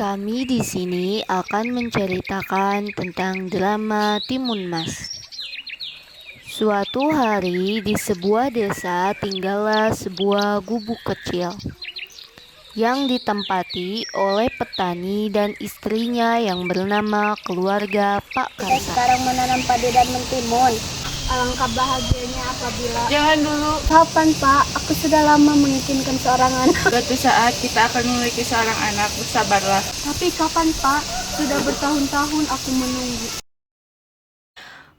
Kami di sini akan menceritakan tentang drama Timun Mas. Suatu hari di sebuah desa tinggallah sebuah gubuk kecil yang ditempati oleh petani dan istrinya yang bernama keluarga Pak Kita Karta. sekarang menanam padi dan mentimun. Alangkah bahagianya apabila... Jangan dulu, Kapan, Pak? Aku sudah lama menginginkan seorang anak. suatu saat kita akan memiliki seorang anak, bersabarlah. Tapi kapan, Pak? Sudah bertahun-tahun aku menunggu.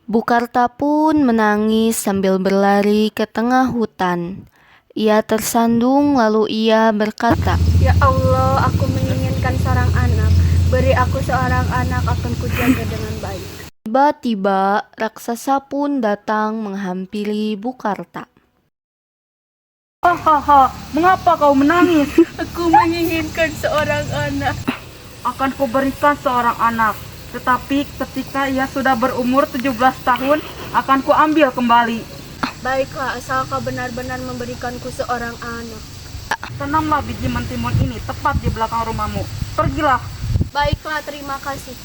Bukarta pun menangis sambil berlari ke tengah hutan. Ia tersandung lalu ia berkata, Ya Allah, aku menginginkan seorang anak. Beri aku seorang anak, akan kujaga dengan baik. Tiba-tiba raksasa pun datang menghampiri Bukarta. Hahaha, mengapa kau menangis? Aku menginginkan seorang anak. Akan kuberikan seorang anak. Tetapi ketika ia sudah berumur 17 tahun, akan kuambil kembali. Baiklah, asal kau benar-benar memberikanku seorang anak. Tanamlah biji mentimun ini tepat di belakang rumahmu. Pergilah. Baiklah, terima kasih.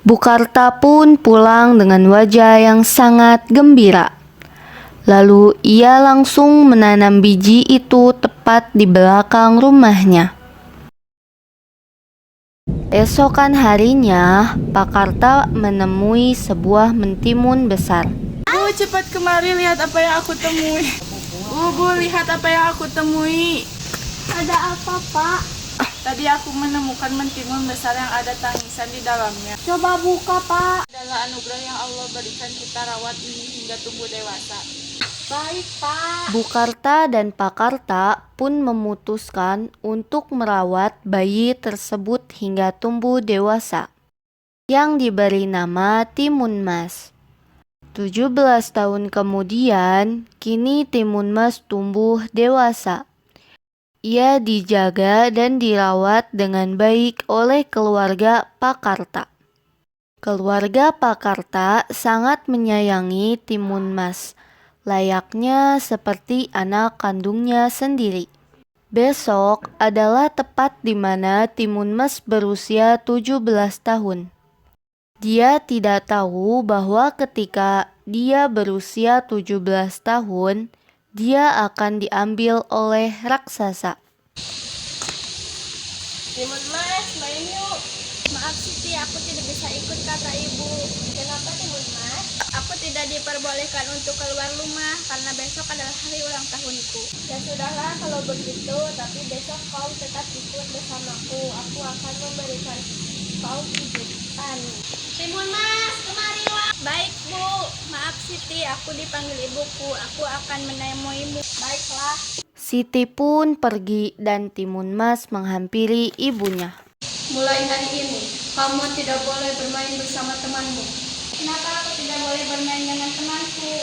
Bukarta pun pulang dengan wajah yang sangat gembira. Lalu ia langsung menanam biji itu tepat di belakang rumahnya. Esokan harinya, Pak Karta menemui sebuah mentimun besar. Bu, cepat kemari, lihat apa yang aku temui. Bu, lihat apa yang aku temui. Ada apa, Pak? Tadi aku menemukan mentimun besar yang ada tangisan di dalamnya. Coba buka, Pak. Adalah anugerah yang Allah berikan kita rawat ini hingga tumbuh dewasa. Baik, Pak. Bukarta dan Pak Karta pun memutuskan untuk merawat bayi tersebut hingga tumbuh dewasa, yang diberi nama Timun Mas. 17 tahun kemudian, kini Timun Mas tumbuh dewasa. Ia dijaga dan dirawat dengan baik oleh keluarga Pak Karta. Keluarga Pak Karta sangat menyayangi Timun Mas, layaknya seperti anak kandungnya sendiri. Besok adalah tepat di mana Timun Mas berusia 17 tahun. Dia tidak tahu bahwa ketika dia berusia 17 tahun, dia akan diambil oleh raksasa. Timun Mas, main yuk. Maaf Siti, aku tidak bisa ikut kata ibu. Kenapa Timun Mas? Aku tidak diperbolehkan untuk keluar rumah karena besok adalah hari ulang tahunku. Ya sudahlah kalau begitu, tapi besok kau tetap ikut bersamaku. Aku akan memberikan kau kejutan. Timun Mas, kemarilah. Baik Bu, maaf Siti, aku dipanggil ibuku. Aku akan menemuimu. Baiklah. Siti pun pergi dan Timun Mas menghampiri ibunya. Mulai hari ini, kamu tidak boleh bermain bersama temanmu. Kenapa aku tidak boleh bermain dengan temanku?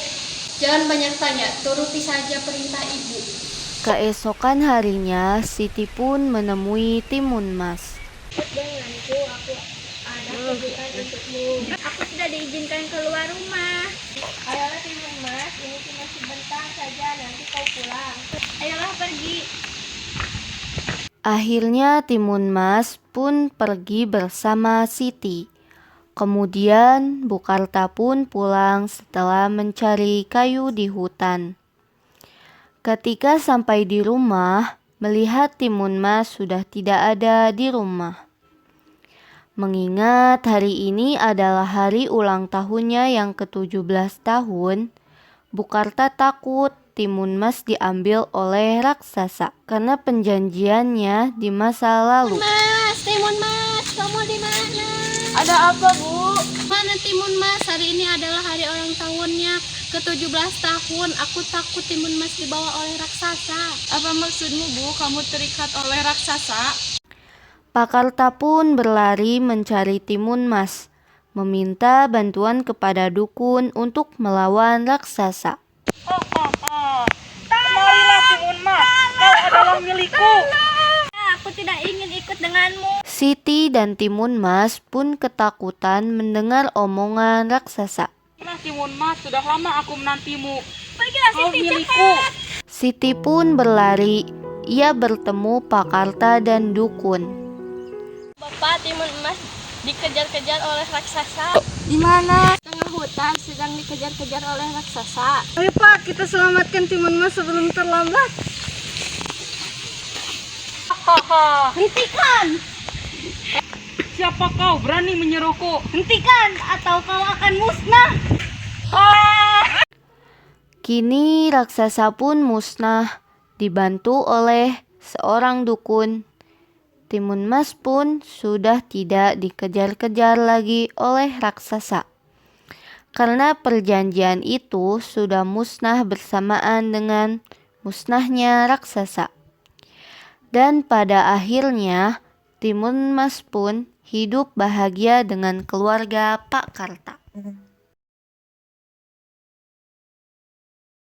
Jangan banyak tanya, turuti saja perintah ibu. Keesokan harinya, Siti pun menemui Timun Mas. Denganku, aku ada kejutan untukmu. Aku tidak diizinkan keluar rumah. Ayolah Timun Mas, ini cuma sebentar saja, nanti kau pulang. Ayolah pergi. Akhirnya Timun Mas pun pergi bersama Siti. Kemudian Bukarta pun pulang setelah mencari kayu di hutan. Ketika sampai di rumah, melihat Timun Mas sudah tidak ada di rumah. Mengingat hari ini adalah hari ulang tahunnya yang ke-17 tahun, Bukarta takut Timun Mas diambil oleh raksasa karena perjanjiannya di masa lalu. Timun Mas, kamu di mana? Ada apa, Bu? Mana Timun Mas? Hari ini adalah hari ulang tahunnya ke-17 tahun. Aku takut Timun Mas dibawa oleh raksasa. Apa maksudmu, Bu? Kamu terikat oleh raksasa? Pak Karta pun berlari mencari Timun Mas, meminta bantuan kepada dukun untuk melawan raksasa. Kemarilah, Timun Mas. Kau adalah milikku. Aku tidak ingin ikut denganmu. Siti dan Timun Mas pun ketakutan mendengar omongan raksasa. Nah, Timun Mas, sudah lama aku menantimu. Pergilah Kau Siti, milikku. cepat. Siti pun berlari ia bertemu Pak Karta dan dukun. Bapak, timun emas dikejar-kejar oleh raksasa. Di mana? Tengah hutan sedang dikejar-kejar oleh raksasa. Ayo Pak, kita selamatkan timun emas sebelum terlambat. Hahaha. Hentikan! Siapa kau berani menyeruku? Hentikan atau kau akan musnah! Kini raksasa pun musnah, dibantu oleh seorang dukun. Timun Mas pun sudah tidak dikejar-kejar lagi oleh raksasa. Karena perjanjian itu sudah musnah bersamaan dengan musnahnya raksasa. Dan pada akhirnya Timun Mas pun hidup bahagia dengan keluarga Pak Karta.